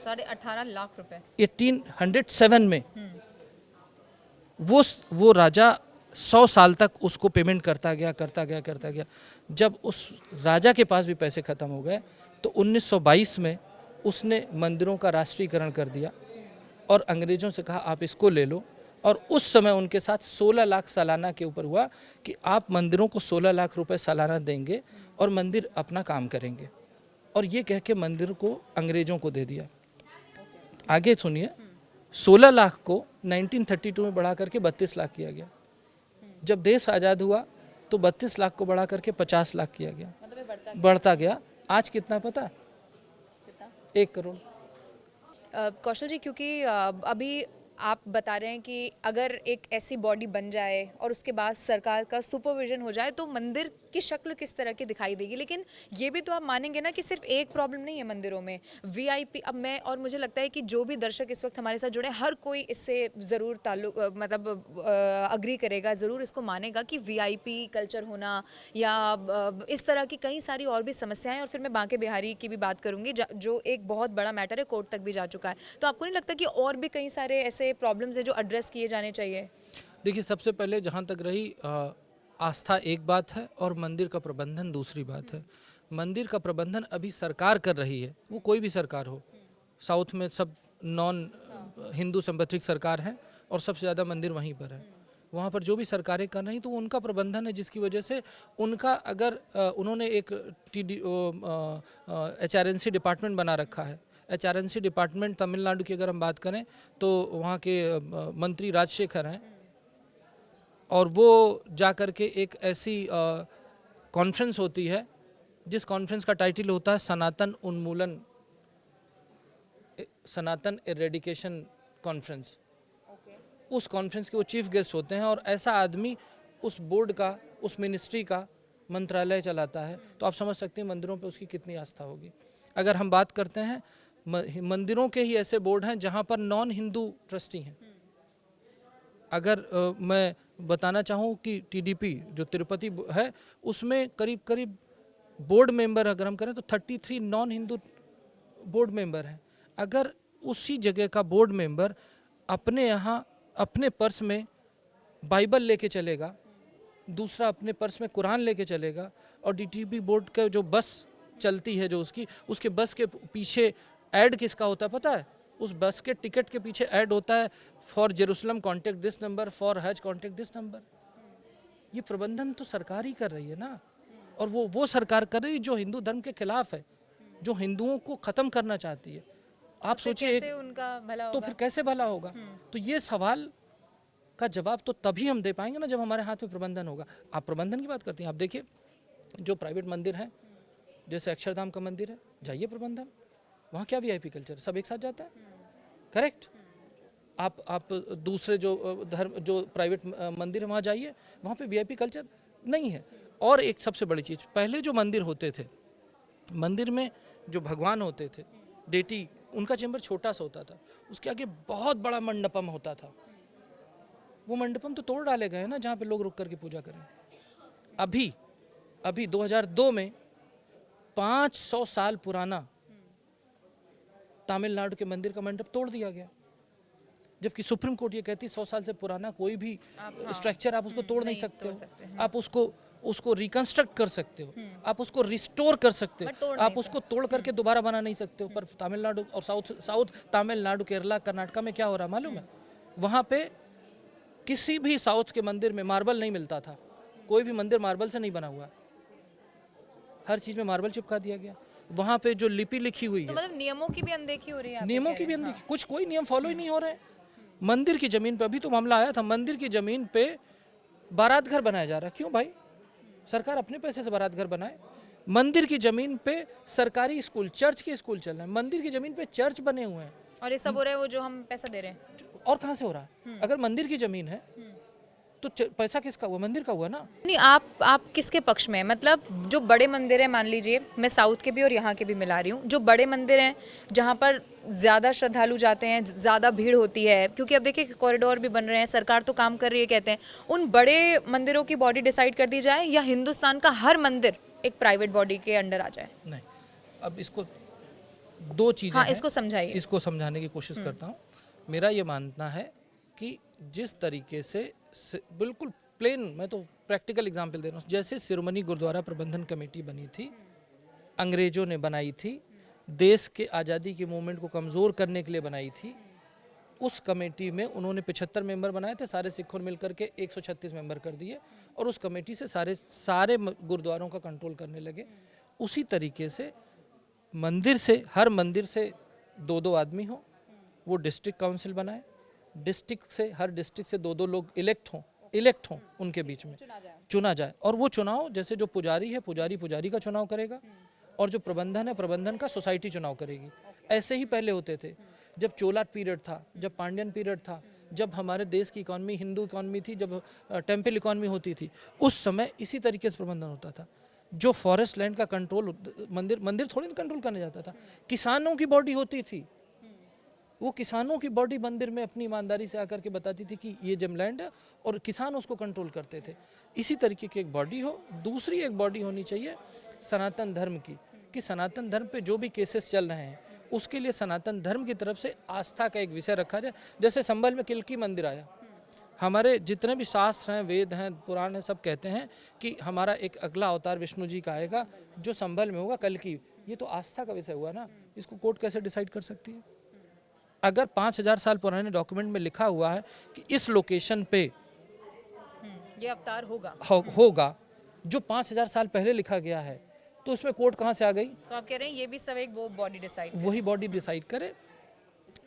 18.5 लाख रुपए। 1807 में वो राजा 100 साल तक उसको पेमेंट करता गया। जब उस राजा के पास भी पैसे खत्म हो गए तो 1922 में उसने मंदिरों का राष्ट्रीयकरण कर दिया और अंग्रेजों से कहा आप इसको ले लो। और उस समय उनके साथ 16 लाख सालाना के ऊपर हुआ कि आप मंदिरों को 16 लाख रुपए सालाना देंगे और मंदिर अपना काम करेंगे। और ये कह के मंदिर को अंग्रेजों को दे दिया। आगे सुनिए, 16 लाख को 1932 में बढ़ा करके 32 लाख किया गया। जब देश आज़ाद हुआ तो 32 लाख को बढ़ा करके 50 लाख किया गया, बढ़ता गया। आज कितना पता है? 1 करोड़। कौशल जी, क्योंकि अभी आप बता रहे हैं कि अगर एक ऐसी बॉडी बन जाए और उसके बाद सरकार का सुपरविजन हो जाए तो मंदिर की शक्ल किस तरह की दिखाई देगी। लेकिन ये भी तो आप मानेंगे ना कि सिर्फ एक प्रॉब्लम नहीं है मंदिरों में, वीआईपी। अब मैं, और मुझे लगता है कि जो भी दर्शक इस वक्त हमारे साथ जुड़े, हर कोई इससे ज़रूर अग्री करेगा, ज़रूर इसको मानेगा कि वीआईपी कल्चर होना या इस तरह की कई सारी और भी समस्याएं। और फिर मैं बांके बिहारी की भी बात करूंगी जो एक बहुत बड़ा मैटर है, कोर्ट तक भी जा चुका है। तो आपको नहीं लगता कि और भी कई सारे ऐसे प्रॉब्लम्स है जो एड्रेस किए जाने चाहिए? देखिए, सबसे पहले जहाँ तक रही आस्था एक बात है और मंदिर का प्रबंधन दूसरी बात है। मंदिर का प्रबंधन अभी सरकार कर रही है, वो कोई भी सरकार हो। साउथ में सब नॉन हिंदू संपत्तिक सरकार है और सबसे ज़्यादा मंदिर वहीं पर है। वहाँ पर जो भी सरकारें कर रही तो उनका प्रबंधन है, जिसकी वजह से उनका अगर उन्होंने एक HRNC डिपार्टमेंट बना रखा है। HRNC डिपार्टमेंट तमिलनाडु की अगर हम बात करें तो वहाँ के मंत्री राजशेखर हैं, और वो जा कर के एक ऐसी कॉन्फ्रेंस होती है जिस कॉन्फ्रेंस का टाइटल होता है सनातन एरेडिकेशन कॉन्फ्रेंस। उस कॉन्फ्रेंस के वो चीफ गेस्ट होते हैं, और ऐसा आदमी उस बोर्ड का, उस मिनिस्ट्री का मंत्रालय चलाता है। तो आप समझ सकते हैं मंदिरों पे उसकी कितनी आस्था होगी। अगर हम बात करते हैं मंदिरों के ही ऐसे बोर्ड हैं जहाँ पर नॉन हिंदू ट्रस्टी हैं। अगर मैं बताना चाहूँ कि TDP जो तिरुपति है, उसमें करीब करीब बोर्ड मेंबर अगर हम करें तो 33 नॉन हिंदू बोर्ड मेंबर हैं। अगर उसी जगह का बोर्ड मेंबर अपने यहाँ अपने पर्स में बाइबल लेके चलेगा, दूसरा अपने पर्स में कुरान लेके चलेगा, और DTP बोर्ड का जो बस चलती है, जो उसके बस के पीछे ऐड किसका होता है पता है? उस बस के टिकट के पीछे ऐड होता है for Jerusalem contact this number, for हज कॉन्टेक्ट दिस नंबर। ये प्रबंधन तो सरकार ही कर रही है ना, और वो सरकार कर रही है जो हिंदू धर्म के खिलाफ है, जो हिंदुओं को खत्म करना चाहती है। आप सोचिए कैसे उनका भला तो होगा? फिर कैसे भला होगा? तो ये सवाल का जवाब तो तभी हम दे पाएंगे ना जब हमारे हाथ में प्रबंधन होगा। आप प्रबंधन की बात करते हैं, आप देखिए जो प्राइवेट मंदिर हैं, जैसे अक्षरधाम का मंदिर है, जाइए प्रबंधन, वहाँ क्या VIP कल्चर, सब एक साथ जाता है, करेक्ट। आप दूसरे जो प्राइवेट मंदिर है वहाँ जाइए, वहाँ पे VIP कल्चर नहीं है। और एक सबसे बड़ी चीज़, पहले जो मंदिर होते थे, मंदिर में जो भगवान होते थे, डेटी, उनका चेंबर छोटा सा होता था, उसके आगे बहुत बड़ा मंडपम होता था। वो मंडपम तो तोड़ डाले गए ना, जहाँ पे लोग रुक करके पूजा करें। अभी 2002 में 500 साल पुराना तमिलनाडु के मंदिर का मंडप तोड़ दिया गया, जबकि सुप्रीम कोर्ट ये कहती 100 साल से पुराना कोई भी स्ट्रक्चर आप उसको तोड़ नहीं सकते हो। आप उसको रिकंस्ट्रक्ट कर सकते हो, आप उसको रिस्टोर कर सकते हो, आप उसको तोड़ करके दोबारा बना नहीं सकते हो। पर तमिलनाडु और साउथ तमिलनाडु, केरला, कर्नाटका में क्या हो रहा है मालूम है? वहाँ पे किसी भी साउथ के मंदिर में मार्बल नहीं मिलता था। कोई भी मंदिर मार्बल से नहीं बना हुआ, हर चीज में मार्बल चिपका दिया गया। वहाँ पे जो लिपि लिखी हुई है, मतलब नियमों की भी अनदेखी हो रही है। नियमों की भी अनदेखी, कुछ कोई नियम फॉलो ही नहीं हो रहे। मंदिर की जमीन पे, अभी तो मामला आया था, मंदिर की जमीन पे बारात घर बनाया जा रहा है। क्यों भाई? सरकार अपने पैसे से बारात घर बनाए। मंदिर की जमीन पे सरकारी स्कूल, चर्च के स्कूल चल रहे हैं, मंदिर की जमीन पे चर्च बने हुए हैं, और ये सब हो रहा है वो जो हम पैसा दे रहे हैं। और कहाँ से हो रहा है? अगर मंदिर की जमीन है तो पैसा किसका हुआ? मंदिर का हुआ ना। नहीं, आप किसके पक्ष में हैं? मतलब जो बड़े मंदिर हैं, मान लीजिए मैं साउथ के भी और यहाँ के भी मिला रही हूँ, जो बड़े मंदिर हैं जहाँ पर ज़्यादा श्रद्धालु जाते हैं, ज़्यादा भीड़ होती है, क्योंकि अब देखिए कॉरिडोर भी बन रहे हैं, सरकार तो काम कर रही है कहते हैं, उन बड़े मंदिरों की बॉडी डिसाइड कर दी जाए, या हिंदुस्तान का हर मंदिर एक प्राइवेट बॉडी के अंडर आ जाए? नहीं, अब इसको दो चीजें हाँ, हैं, इसको समझाइए। इसको समझाने की कोशिश करता हूँ। मेरा ये मानना है कि जिस तरीके से बिल्कुल प्लेन, मैं तो प्रैक्टिकल एग्जांपल दे रहा हूँ, जैसे शिरोमणि गुरुद्वारा प्रबंधन कमेटी बनी थी, अंग्रेजों ने बनाई थी, देश के आज़ादी के मूवमेंट को कमज़ोर करने के लिए बनाई थी। उस कमेटी में उन्होंने 75 मेंबर बनाए थे, सारे सिखों मिलकर के 136 मेंबर कर दिए, और उस कमेटी से सारे गुरुद्वारों का कंट्रोल करने लगे। उसी तरीके से मंदिर से, हर मंदिर से 2-2 आदमी हो, वो डिस्ट्रिक्ट काउंसिल बनाए, डिस्ट्रिक्ट से, हर डिस्ट्रिक्ट से 2-2 लोग इलेक्ट हों, उनके बीच में चुना जाए। और वो चुनाव, जैसे जो पुजारी है, पुजारी का चुनाव करेगा, और जो प्रबंधन है, प्रबंधन का सोसाइटी चुनाव करेगी। ऐसे ही पहले होते थे, जब चोला पीरियड था, जब पांड्यन पीरियड था, जब हमारे देश की इकॉनमी हिंदू इकॉनमी थी, जब टेम्पल इकॉनमी होती थी, उस समय इसी तरीके से प्रबंधन होता था। जो फॉरेस्ट लैंड का कंट्रोल, मंदिर थोड़ी ना कंट्रोल करने जाता था, किसानों की बॉडी होती थी, वो किसानों की बॉडी मंदिर में अपनी ईमानदारी से आकर के बताती थी कि ये जमलैंड है, और किसान उसको कंट्रोल करते थे। इसी तरीके की एक बॉडी हो। दूसरी एक बॉडी होनी चाहिए सनातन धर्म की, कि सनातन धर्म पे जो भी केसेस चल रहे हैं उसके लिए सनातन धर्म की तरफ से आस्था का एक विषय रखा जाए। जैसे संभल में किलकी मंदिर आया, हमारे जितने भी शास्त्र हैं, वेद हैं, पुराण हैं, सब कहते हैं कि हमारा एक अगला अवतार विष्णु जी का आएगा जो संभल में होगा, कल की। ये तो आस्था का विषय हुआ ना, इसको कोर्ट कैसे डिसाइड कर सकती है? अगर 5000 साल पुराने डॉक्यूमेंट में लिखा हुआ है कि इस लोकेशन पे ये अवतार होगा, होगा, जो 5000 साल पहले लिखा गया है, तो उसमें कोर्ट कहाँ से आ गई? तो आप कह रहे हैं ये भी सब एक वो बॉडी डिसाइड वही बॉडी डिसाइड करे।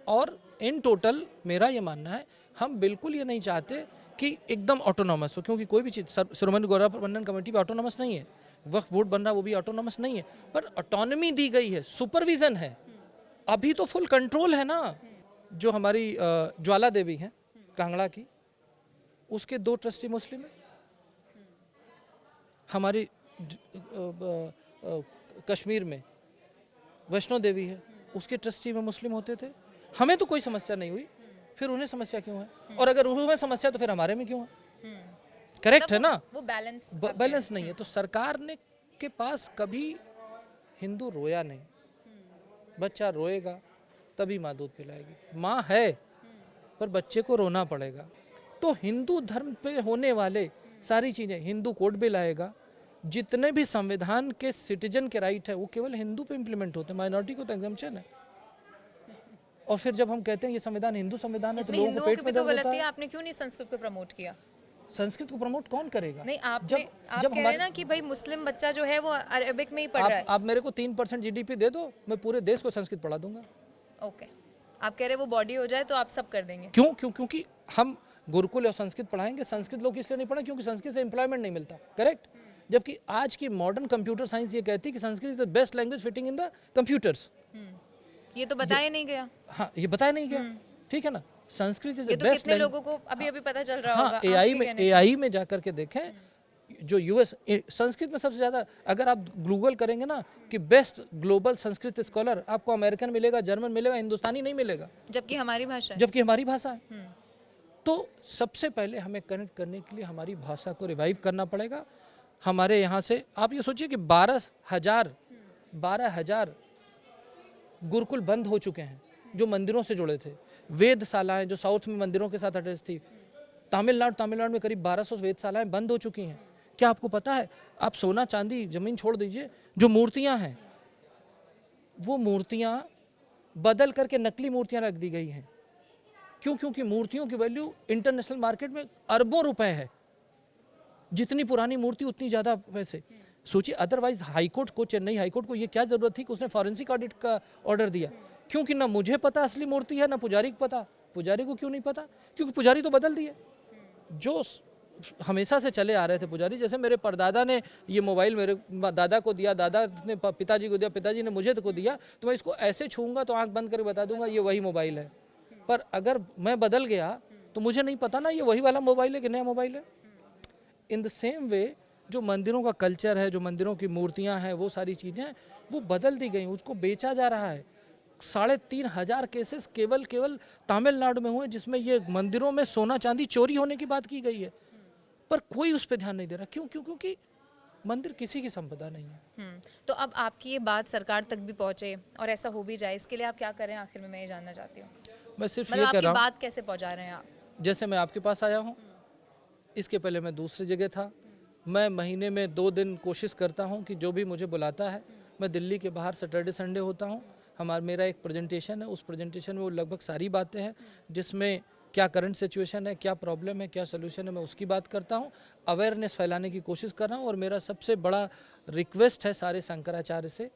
और इन टोटल मेरा ये मानना है, हम बिल्कुल ये नहीं चाहते कि एकदम ऑटोनॉमस हो, क्योंकि कोई भी चीज़ श्रोमणी गुरुद्वारा प्रबंधन कमेटी भी ऑटोनॉमस नहीं है, वक्फ बोर्ड बन रहा वो भी ऑटोनॉमस नहीं है, पर ऑटोनॉमी दी गई है, सुपरविजन है, अभी तो फुल कंट्रोल है ना। जो हमारी ज्वाला देवी हैं कांगड़ा की, उसके 2 ट्रस्टी मुस्लिम हैं। हमारी कश्मीर में वैष्णो देवी है, उसके ट्रस्टी में मुस्लिम होते थे, हमें तो कोई समस्या नहीं हुई, फिर उन्हें समस्या क्यों है? और अगर उन्हें समस्या तो फिर हमारे में क्यों है? करेक्ट है ना? वो बैलेंस नहीं है। तो सरकार ने के पास कभी हिंदू रोया नहीं, बच्चा रोएगा तभी माँ दूध पिलाएगी, माँ है पर बच्चे को रोना पड़ेगा। तो हिंदू धर्म पे होने वाले सारी चीजें, हिंदू कोड बिल आएगा, जितने भी संविधान के सिटीजन के राइट है वो केवल हिंदू पे इम्प्लीमेंट होते हैं, माइनॉरिटी को तो एग्जम्पशन है। और फिर जब हम कहते हैं ये संविधान हिंदू संविधान है, तो लोगों को पेट में दर्द होता है। आपने क्यों नहीं संस्कृत को प्रमोट किया? संस्कृत को प्रमोट कौन करेगा? नहीं, आप कह रहे हैं ना कि भाई मुस्लिम बच्चा जो है वो अरबिक में ही पढ़ रहा है। आप मेरे को 3% जीडीपी दे दो, मैं पूरे देश को संस्कृत पढ़ा दूंगा। ओके, आप कह रहे हैं वो बॉडी हो जाए तो आप सब कर देंगे। क्योंकि हम गुरुकुल और संस्कृत पढ़ाएंगे। संस्कृत लोग इसलिए नहीं पढ़े क्योंकि संस्कृत से एम्प्लॉयमेंट नहीं मिलता, करेक्ट? जबकि आज की मॉडर्न कंप्यूटर साइंस ये कहती है कि Sanskrit is the best language fitting in the computers. ये तो बताया नहीं गया। हाँ, ये बताया नहीं गया, ठीक है ना? संस्कृत इज द ये तो बेस्ट कितने लोगों को अभी अभी पता चल रहा होगा। हाँ, एआई में जाकर के देखें, जो यूएस संस्कृत में सबसे ज्यादा, अगर आप गूगल करेंगे ना कि बेस्ट ग्लोबल संस्कृत स्कॉलर, आपको अमेरिकन मिलेगा, जर्मन मिलेगा, हिंदुस्तानी नहीं मिलेगा, जबकि हमारी भाषा है। जबकि हमारी भाषा है। तो सबसे पहले हमें कनेक्ट करने के लिए हमारी भाषा को रिवाइव करना पड़ेगा। हमारे यहाँ से आप ये सोचिए कि 12,000 गुरुकुल बंद हो चुके हैं जो मंदिरों से जुड़े थे, वेदशालाएं जो साउथ में मंदिरों के साथ अटैच थी, तमिलनाडु में करीब 1200 वेदशालाएं बंद हो चुकी हैं। क्या आपको पता है? आप सोना चांदी जमीन छोड़ दीजिए, जो मूर्तियां हैं वो मूर्तियां बदल करके नकली मूर्तियां रख दी गई हैं। क्यों? क्योंकि मूर्तियों की वैल्यू इंटरनेशनल मार्केट में अरबों रुपए है, जितनी पुरानी मूर्ति उतनी ज्यादा पैसे। सोचिए, अदरवाइज हाईकोर्ट को, चेन्नई हाईकोर्ट को ये क्या जरूरत थी कि उसने फॉरेंसिक ऑडिट का ऑर्डर दिया? क्योंकि ना मुझे पता असली मूर्ति है, ना पुजारी को पता। पुजारी को क्यों नहीं पता? क्योंकि पुजारी तो बदल दिए, जो हमेशा से चले आ रहे थे पुजारी। जैसे मेरे परदादा ने ये मोबाइल मेरे दादा को दिया, दादा ने पिताजी को दिया, पिताजी ने मुझे को दिया, तो मैं इसको ऐसे छूंगा तो आंख बंद करके बता दूंगा ये वही मोबाइल है। पर अगर मैं बदल गया तो मुझे नहीं पता ना ये वही वाला मोबाइल है कि नया मोबाइल है। इन द सेम वे जो मंदिरों का कल्चर है, जो मंदिरों की मूर्तियां हैं, वो सारी चीज़ें वो बदल दी गई, उसको बेचा जा रहा है। 3,500 केसेस केवल तमिलनाडु में हुए जिसमें ये मंदिरों में सोना चांदी चोरी होने की बात की गई है, पर कोई उस पर ध्यान नहीं दे रहा। क्योंकि मंदिर किसी की संपदा नहीं है। तो अब आपकी ये बात सरकार तक भी पहुंचे और ऐसा हो भी जाए, इसके लिए आप क्या करें? आखिर में मैं ये जानना चाहती हूँ, मैं सिर्फ मतलब ये कर रहा हूँ, बात कैसे पहुंचा रहे हैं आप? जैसे मैं आपके पास आया हूँ, इसके पहले मैं दूसरी जगह था। मैं महीने में 2 दिन कोशिश करता हूँ कि जो भी मुझे बुलाता है, मैं दिल्ली के बाहर सैटरडे संडे होता हूँ। मेरा एक प्रेजेंटेशन है, उस प्रेजेंटेशन में वो लगभग सारी बातें हैं जिसमें क्या करंट सिचुएशन है, क्या प्रॉब्लम है, क्या सोल्यूशन है, मैं उसकी बात करता हूँ। अवेयरनेस फैलाने की कोशिश कर रहा हूँ। और मेरा सबसे बड़ा रिक्वेस्ट है सारे शंकराचार्य से,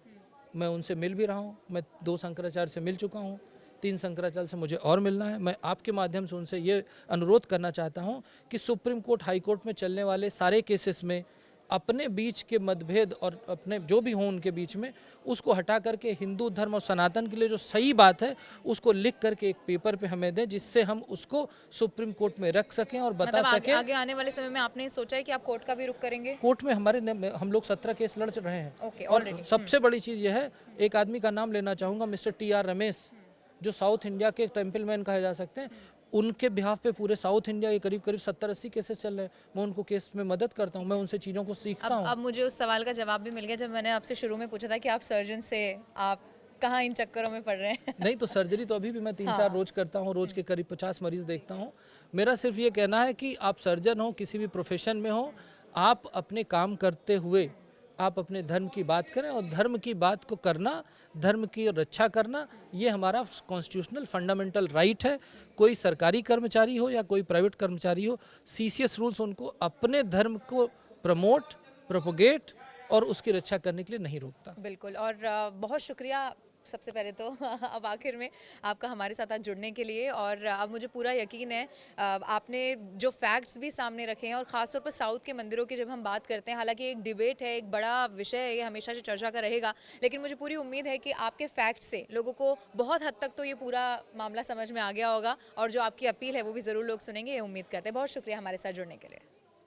मैं उनसे मिल भी रहा हूँ। मैं 2 शंकराचार्य से मिल चुका हूँ, 3 शंकराचार्य से मुझे और मिलना है। मैं आपके माध्यम से उनसे ये अनुरोध करना चाहता हूँ कि सुप्रीम कोर्ट, हाई कोर्ट में चलने वाले सारे केसेस में अपने बीच के मतभेद और अपने जो भी हों उनके बीच में, उसको हटा करके हिंदू धर्म और सनातन के लिए जो सही बात है उसको लिख करके एक पेपर पे हमें दें, जिससे हम उसको सुप्रीम कोर्ट में रख सकें और बता सकें। आगे आने वाले समय में आपने सोचा है कि आप कोर्ट का भी रुख करेंगे? कोर्ट में हम लोग 17 केस लड़ रहे हैं। और सबसे बड़ी चीज़ यह है, एक आदमी का नाम लेना चाहूँगा, मिस्टर TR रमेश, जो साउथ इंडिया के टेम्पल मैन कहे जा सकते हैं। उनके बिहाफ पे पूरे साउथ इंडिया के करीब 70-80 केसेस चल रहे हैं। मैं उनको केस में मदद करता हूँ, मैं उनसे चीज़ों को सीखता हूँ। अब मुझे उस सवाल का जवाब भी मिल गया जब मैंने आपसे शुरू में पूछा था कि आप सर्जन से आप कहाँ इन चक्करों में पड़ रहे हैं। नहीं तो सर्जरी तो अभी भी मैं 3-4 रोज करता हूँ, रोज के करीब 50 मरीज देखता हूँ। मेरा सिर्फ ये कहना है कि आप सर्जन हो, किसी भी प्रोफेशन में हो, आप अपने काम करते हुए आप अपने धर्म की बात करें, और धर्म की बात को करना, धर्म की रक्षा करना, ये हमारा कॉन्स्टिट्यूशनल फंडामेंटल राइट है। कोई सरकारी कर्मचारी हो या कोई प्राइवेट कर्मचारी हो, सीसीएस रूल्स उनको अपने धर्म को प्रमोट, प्रोपोगेट और उसकी रक्षा करने के लिए नहीं रोकता। बिल्कुल, और बहुत शुक्रिया सबसे पहले तो अब आखिर में आपका हमारे साथ आज जुड़ने के लिए। और अब मुझे पूरा यकीन है आपने जो फैक्ट्स भी सामने रखे हैं, और ख़ासतौर पर साउथ के मंदिरों की जब हम बात करते हैं, हालांकि एक डिबेट है, एक बड़ा विषय है, ये हमेशा से चर्चा का रहेगा, लेकिन मुझे पूरी उम्मीद है कि आपके फैक्ट्स से लोगों को बहुत हद तक तो ये पूरा मामला समझ में आ गया होगा, और जो आपकी अपील है वो भी ज़रूर लोग सुनेंगे, ये उम्मीद करते हैं। बहुत शुक्रिया हमारे साथ जुड़ने के लिए।